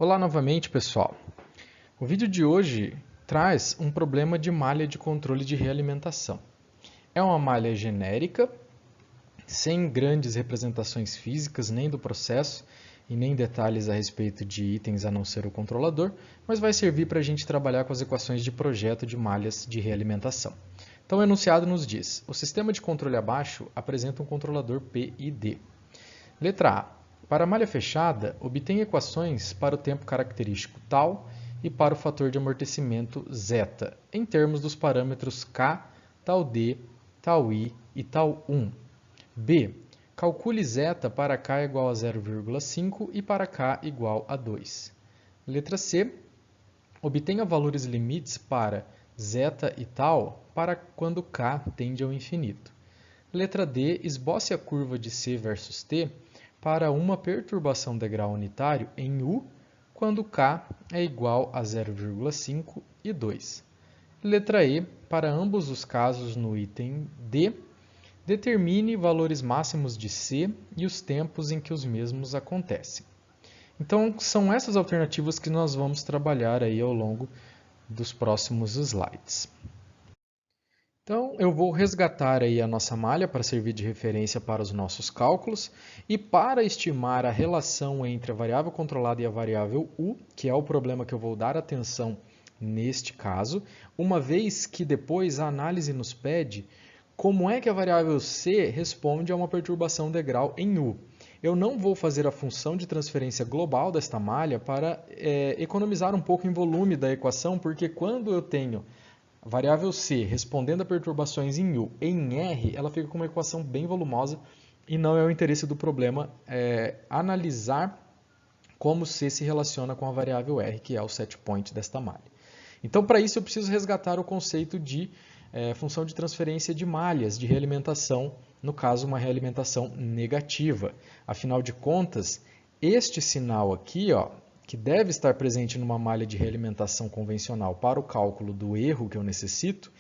Olá novamente, pessoal. O vídeo de hoje traz um problema de malha de controle de realimentação. É uma malha genérica, sem grandes representações físicas nem do processo e nem detalhes a respeito de itens a não ser o controlador, mas vai servir para a gente trabalhar com as equações de projeto de malhas de realimentação. Então o enunciado nos diz: o sistema de controle abaixo apresenta um controlador PID. Letra A. Para a malha fechada, obtenha equações para o tempo característico tal e para o fator de amortecimento zeta, em termos dos parâmetros k, tal d, tal i e tal 1. B. Calcule zeta para k igual a 0,5 e para k igual a 2. Letra C. Obtenha valores limites para zeta e tal para quando k tende ao infinito. Letra D. Esboce a curva de C versus T para uma perturbação degrau unitário em U quando k é igual a 0,5 e 2. Letra E. Para ambos os casos no item D, determine valores máximos de C e os tempos em que os mesmos acontecem. Então, são essas alternativas que nós vamos trabalhar aí ao longo dos próximos slides. Então, eu vou resgatar aí a nossa malha para servir de referência para os nossos cálculos e para estimar a relação entre a variável controlada e a variável U, que é o problema que eu vou dar atenção neste caso, uma vez que depois a análise nos pede como é que a variável C responde a uma perturbação degrau em U. Eu não vou fazer a função de transferência global desta malha para economizar um pouco em volume da equação, porque quando eu tenho a variável C respondendo a perturbações em U e em R, ela fica com uma equação bem volumosa e não é o interesse do problema analisar como C se relaciona com a variável R, que é o set point desta malha. Então, para isso, eu preciso resgatar o conceito de função de transferência de malhas de realimentação, no caso, uma realimentação negativa. Afinal de contas, este sinal aqui, ó, que deve estar presente numa malha de realimentação convencional para o cálculo do erro que eu necessito,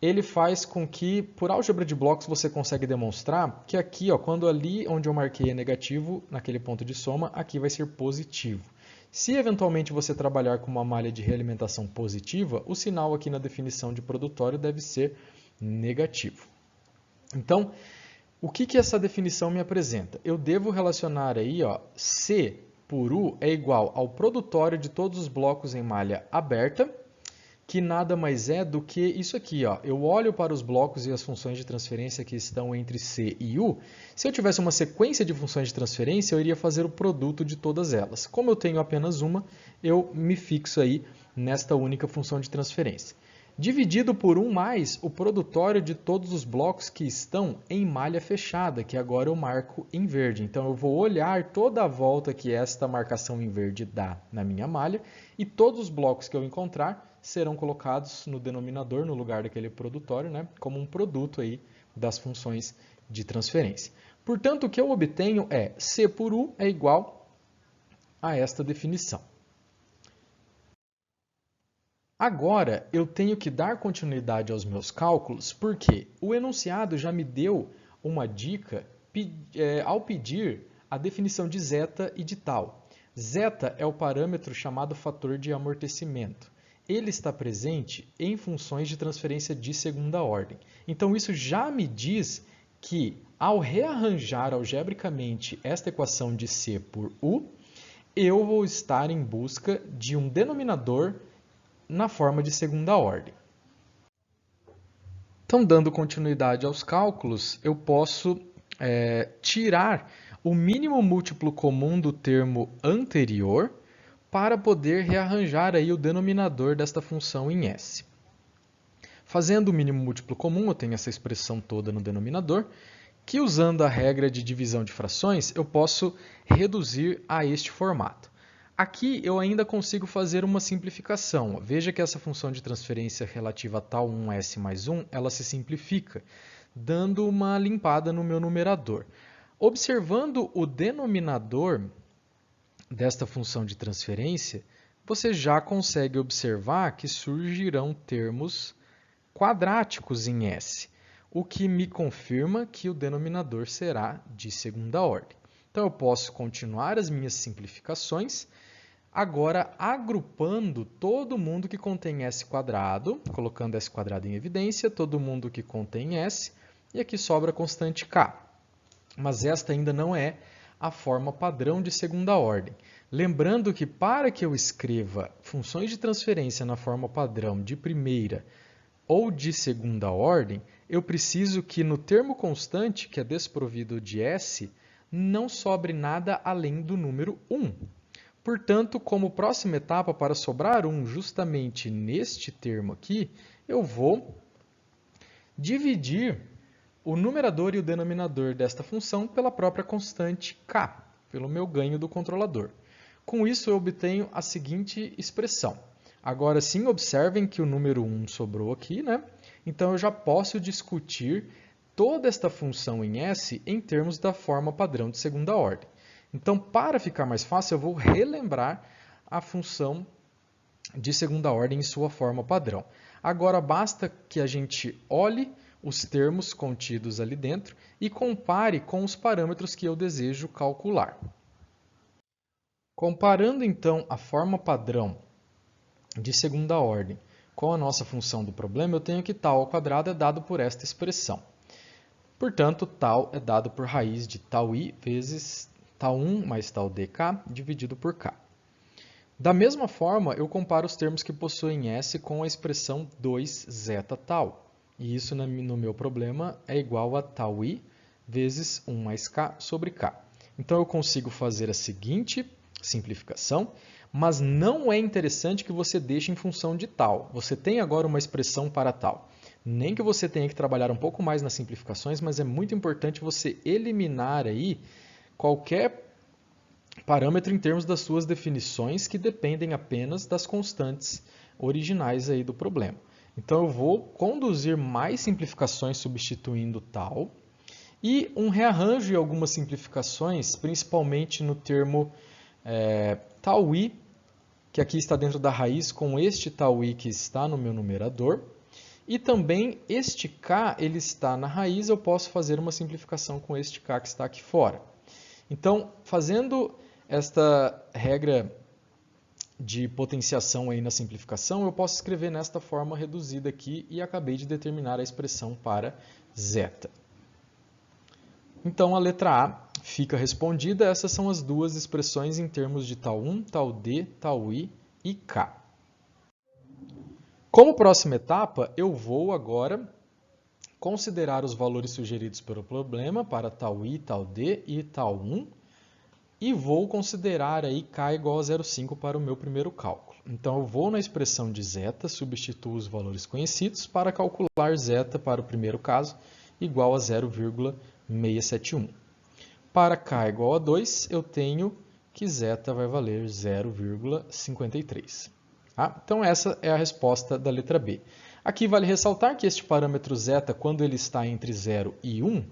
ele faz com que, por álgebra de blocos, você consegue demonstrar que aqui, ó, quando ali onde eu marquei é negativo, naquele ponto de soma, aqui vai ser positivo. Se eventualmente você trabalhar com uma malha de realimentação positiva, o sinal aqui na definição de produtório deve ser negativo. Então, o que essa definição me apresenta? Eu devo relacionar aí, ó, C por U é igual ao produtório de todos os blocos em malha aberta, que nada mais é do que isso aqui, ó. Eu olho para os blocos e as funções de transferência que estão entre C e U. Se eu tivesse uma sequência de funções de transferência, eu iria fazer o produto de todas elas. Como eu tenho apenas uma, eu me fixo aí nesta única função de transferência. Dividido por 1 mais o produtório de todos os blocos que estão em malha fechada, que agora eu marco em verde. Então, eu vou olhar toda a volta que esta marcação em verde dá na minha malha e todos os blocos que eu encontrar serão colocados no denominador, no lugar daquele produtório, né, como um produto aí das funções de transferência. Portanto, o que eu obtenho é C por U é igual a esta definição. Agora, eu tenho que dar continuidade aos meus cálculos, porque o enunciado já me deu uma dica ao pedir a definição de zeta e de tal. Zeta é o parâmetro chamado fator de amortecimento. Ele está presente em funções de transferência de segunda ordem. Então, isso já me diz que, ao rearranjar algebricamente esta equação de C por U, eu vou estar em busca de um denominador na forma de segunda ordem. Então, dando continuidade aos cálculos, eu posso tirar o mínimo múltiplo comum do termo anterior para poder rearranjar aí o denominador desta função em S. Fazendo o mínimo múltiplo comum, eu tenho essa expressão toda no denominador, que usando a regra de divisão de frações, eu posso reduzir a este formato. Aqui eu ainda consigo fazer uma simplificação. Veja que essa função de transferência relativa a tal 1s mais 1, ela se simplifica, dando uma limpada no meu numerador. Observando o denominador desta função de transferência, você já consegue observar que surgirão termos quadráticos em S, o que me confirma que o denominador será de segunda ordem. Então, eu posso continuar as minhas simplificações, Agora, agrupando todo mundo que contém S quadrado, colocando S quadrado em evidência, todo mundo que contém S, e aqui sobra a constante K. Mas esta ainda não é a forma padrão de segunda ordem. Lembrando que para que eu escreva funções de transferência na forma padrão de primeira ou de segunda ordem, eu preciso que no termo constante, que é desprovido de S, não sobre nada além do número 1. Portanto, como próxima etapa, para sobrar 1 justamente neste termo aqui, eu vou dividir o numerador e o denominador desta função pela própria constante k, pelo meu ganho do controlador. Com isso, eu obtenho a seguinte expressão. Agora sim, observem que o número 1 sobrou aqui, né? Então, eu já posso discutir toda esta função em S em termos da forma padrão de segunda ordem. Então, para ficar mais fácil, eu vou relembrar a função de segunda ordem em sua forma padrão. Agora, basta que a gente olhe os termos contidos ali dentro e compare com os parâmetros que eu desejo calcular. Comparando, então, a forma padrão de segunda ordem com a nossa função do problema, eu tenho que tal ao quadrado é dado por esta expressão. Portanto, tal é dado por raiz de tal i vezes tal 1 mais tal dk dividido por k. Da mesma forma, eu comparo os termos que possuem S com a expressão 2 zeta tal. E isso no meu problema é igual a tal i vezes 1 mais k sobre k. Então, eu consigo fazer a seguinte simplificação, mas não é interessante que você deixe em função de tal. Você tem agora uma expressão para tal. Nem que você tenha que trabalhar um pouco mais nas simplificações, mas é muito importante você eliminar aí qualquer parâmetro em termos das suas definições que dependem apenas das constantes originais aí do problema. Então, eu vou conduzir mais simplificações substituindo tal e um rearranjo e algumas simplificações, principalmente no termo tal i, que aqui está dentro da raiz com este tal i que está no meu numerador. E também este k ele está na raiz, eu posso fazer uma simplificação com este k que está aqui fora. Então, fazendo esta regra de potenciação aí na simplificação, eu posso escrever nesta forma reduzida aqui e acabei de determinar a expressão para zeta. Então, a letra A fica respondida. Essas são as duas expressões em termos de tal 1, tal d, tal i e k. Como próxima etapa, eu vou agora considerar os valores sugeridos pelo problema para tal i, tal d e tal 1 e vou considerar aí k igual a 0,5 para o meu primeiro cálculo. Então, eu vou na expressão de zeta, substituo os valores conhecidos para calcular zeta para o primeiro caso igual a 0,671. Para k igual a 2, eu tenho que zeta vai valer 0,53. Tá? Então, essa é a resposta da letra B. Aqui vale ressaltar que este parâmetro zeta, quando ele está entre 0 e 1,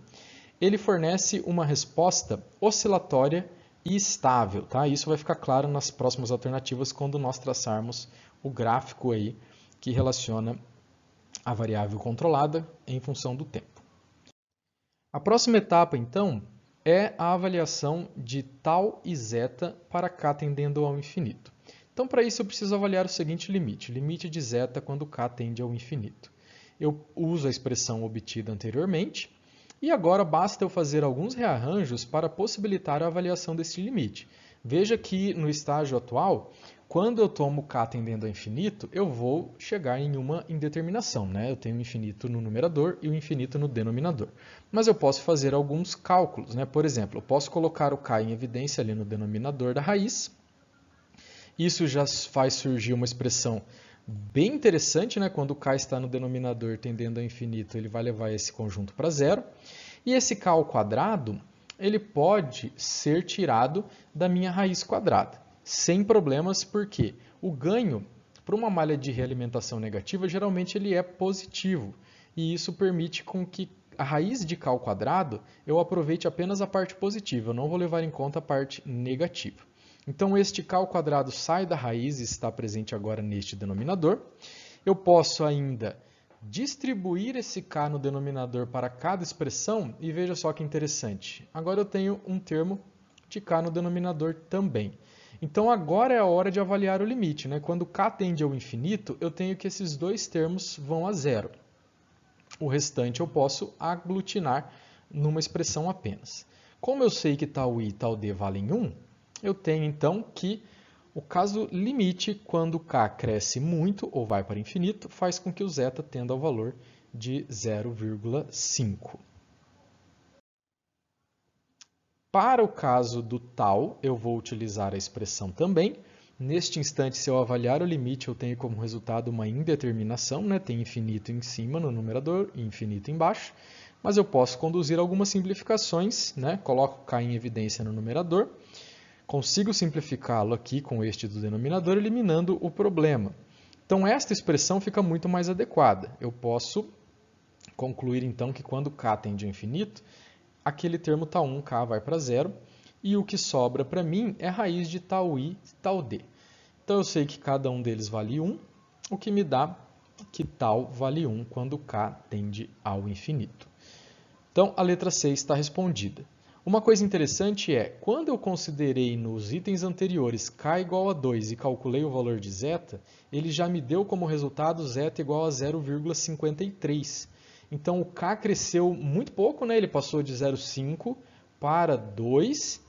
ele fornece uma resposta oscilatória e estável. Tá? Isso vai ficar claro nas próximas alternativas quando nós traçarmos o gráfico aí que relaciona a variável controlada em função do tempo. A próxima etapa, então, é a avaliação de tal e zeta para k tendendo ao infinito. Então, para isso, eu preciso avaliar o seguinte limite. Limite de zeta quando k tende ao infinito. Eu uso a expressão obtida anteriormente. E agora basta eu fazer alguns rearranjos para possibilitar a avaliação desse limite. Veja que no estágio atual, quando eu tomo k tendendo ao infinito, eu vou chegar em uma indeterminação, né? Eu tenho o infinito no numerador e o infinito no denominador. Mas eu posso fazer alguns cálculos, né? Por exemplo, eu posso colocar o k em evidência ali no denominador da raiz. Isso já faz surgir uma expressão bem interessante, né? Quando o k está no denominador tendendo ao infinito, ele vai levar esse conjunto para zero. E esse k ao quadrado, ele pode ser tirado da minha raiz quadrada, sem problemas, porque o ganho para uma malha de realimentação negativa, geralmente ele é positivo. E isso permite com que a raiz de k ao quadrado, eu aproveite apenas a parte positiva, eu não vou levar em conta a parte negativa. Então, este k ao quadrado sai da raiz e está presente agora neste denominador. Eu posso ainda distribuir esse k no denominador para cada expressão e veja só que interessante. Agora eu tenho um termo de k no denominador também. Então agora é a hora de avaliar o limite, né? Quando k tende ao infinito, eu tenho que esses dois termos vão a zero. O restante eu posso aglutinar numa expressão apenas. Como eu sei que tal i e tal d valem 1, eu tenho então que o caso limite, quando k cresce muito ou vai para infinito, faz com que o zeta tenda ao valor de 0,5. Para o caso do tal, eu vou utilizar a expressão também. Neste instante, se eu avaliar o limite, eu tenho como resultado uma indeterminação, né? Tem infinito em cima no numerador e infinito embaixo. Mas eu posso conduzir algumas simplificações, né? Coloco k em evidência no numerador. Consigo simplificá-lo aqui com este do denominador, eliminando o problema. Então, esta expressão fica muito mais adequada. Eu posso concluir, então, que quando k tende ao infinito, aquele termo tal 1, k vai para zero, e o que sobra para mim é a raiz de tal i e tal d. Então, eu sei que cada um deles vale 1, o que me dá que tal vale 1 quando k tende ao infinito. Então, a letra C está respondida. Uma coisa interessante é, quando eu considerei nos itens anteriores k igual a 2 e calculei o valor de zeta, ele já me deu como resultado zeta igual a 0,53. Então, o k cresceu muito pouco, né? Ele passou de 0,5 para 2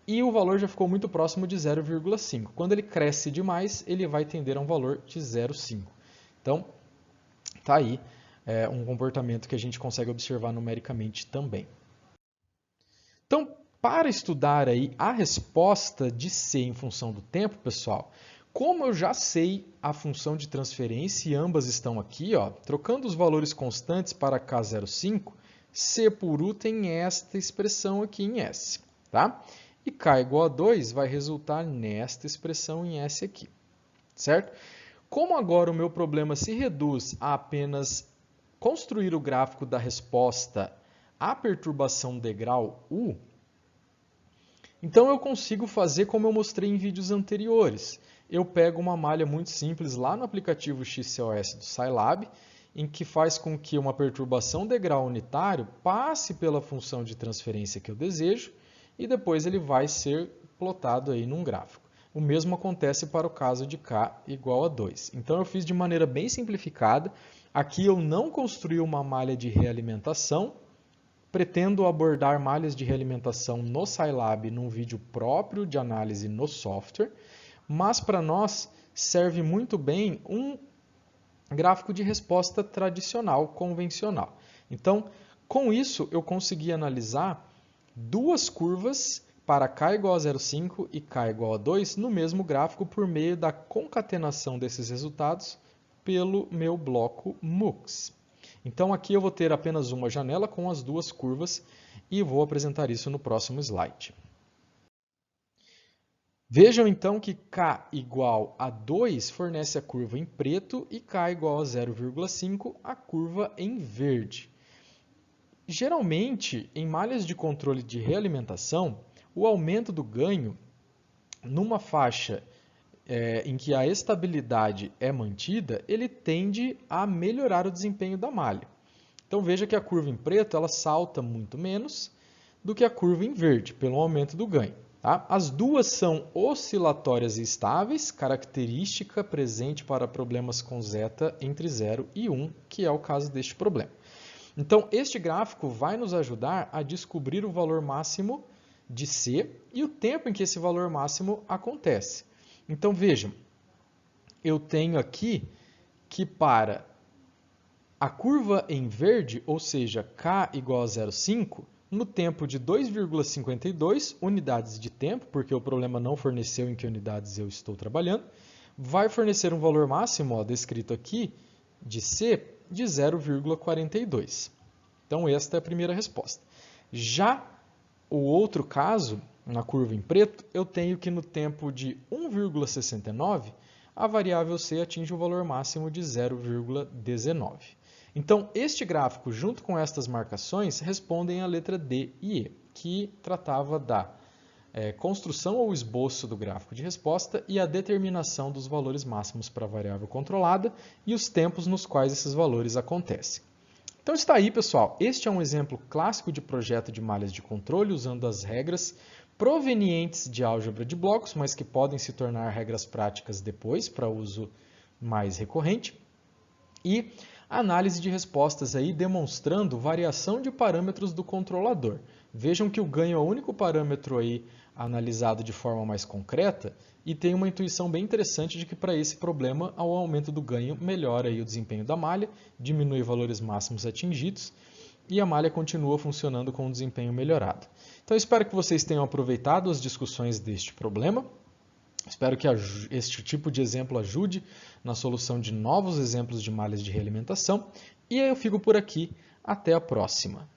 e o valor já ficou muito próximo de 0,5. Quando ele cresce demais, ele vai tender a um valor de 0,5. Então, está aí um comportamento que a gente consegue observar numericamente também. Então, para estudar aí a resposta de C em função do tempo, pessoal, como eu já sei a função de transferência e ambas estão aqui, ó, trocando os valores constantes para K05, C por U tem esta expressão aqui em S. Tá? E K igual a 2 vai resultar nesta expressão em S aqui. Certo? Como agora o meu problema se reduz a apenas construir o gráfico da resposta à perturbação degrau U, então eu consigo fazer como eu mostrei em vídeos anteriores. Eu pego uma malha muito simples lá no aplicativo XCOS do Scilab, em que faz com que uma perturbação degrau unitário passe pela função de transferência que eu desejo e depois ele vai ser plotado aí num gráfico. O mesmo acontece para o caso de k igual a 2. Então eu fiz de maneira bem simplificada. Aqui eu não construí uma malha de realimentação. Pretendo abordar malhas de realimentação no Scilab num vídeo próprio de análise no software, mas para nós serve muito bem um gráfico de resposta tradicional, convencional. Então, com isso, eu consegui analisar duas curvas para k igual a 0,5 e k igual a 2 no mesmo gráfico por meio da concatenação desses resultados pelo meu bloco MUX. Então, aqui eu vou ter apenas uma janela com as duas curvas e vou apresentar isso no próximo slide. Vejam então que k igual a 2 fornece a curva em preto e k igual a 0,5 a curva em verde. Geralmente, em malhas de controle de realimentação, o aumento do ganho numa faixa em que a estabilidade é mantida, ele tende a melhorar o desempenho da malha. Então veja que a curva em preto ela salta muito menos do que a curva em verde, pelo aumento do ganho. Tá? As duas são oscilatórias e estáveis, característica presente para problemas com zeta entre 0 e 1, que é o caso deste problema. Então, este gráfico vai nos ajudar a descobrir o valor máximo de C e o tempo em que esse valor máximo acontece. Então, vejam, eu tenho aqui que para a curva em verde, ou seja, k igual a 0,5, no tempo de 2,52 unidades de tempo, porque o problema não forneceu em que unidades eu estou trabalhando, vai fornecer um valor máximo, ó, descrito aqui, de C, de 0,42. Então, esta é a primeira resposta. Já o outro caso, na curva em preto, eu tenho que no tempo de 1,69, a variável C atinge o valor máximo de 0,19. Então, este gráfico, junto com estas marcações, respondem à letra D e E, que tratava da construção ou esboço do gráfico de resposta e a determinação dos valores máximos para a variável controlada e os tempos nos quais esses valores acontecem. Então está aí, pessoal. Este é um exemplo clássico de projeto de malhas de controle usando as regras provenientes de álgebra de blocos, mas que podem se tornar regras práticas depois para uso mais recorrente. E análise de respostas aí demonstrando variação de parâmetros do controlador. Vejam que o ganho é o único parâmetro aí analisado de forma mais concreta e tem uma intuição bem interessante de que para esse problema o aumento do ganho melhora aí o desempenho da malha, diminui valores máximos atingidos e a malha continua funcionando com um desempenho melhorado. Então espero que vocês tenham aproveitado as discussões deste problema. Espero que este tipo de exemplo ajude na solução de novos exemplos de malhas de realimentação. E eu fico por aqui. Até a próxima!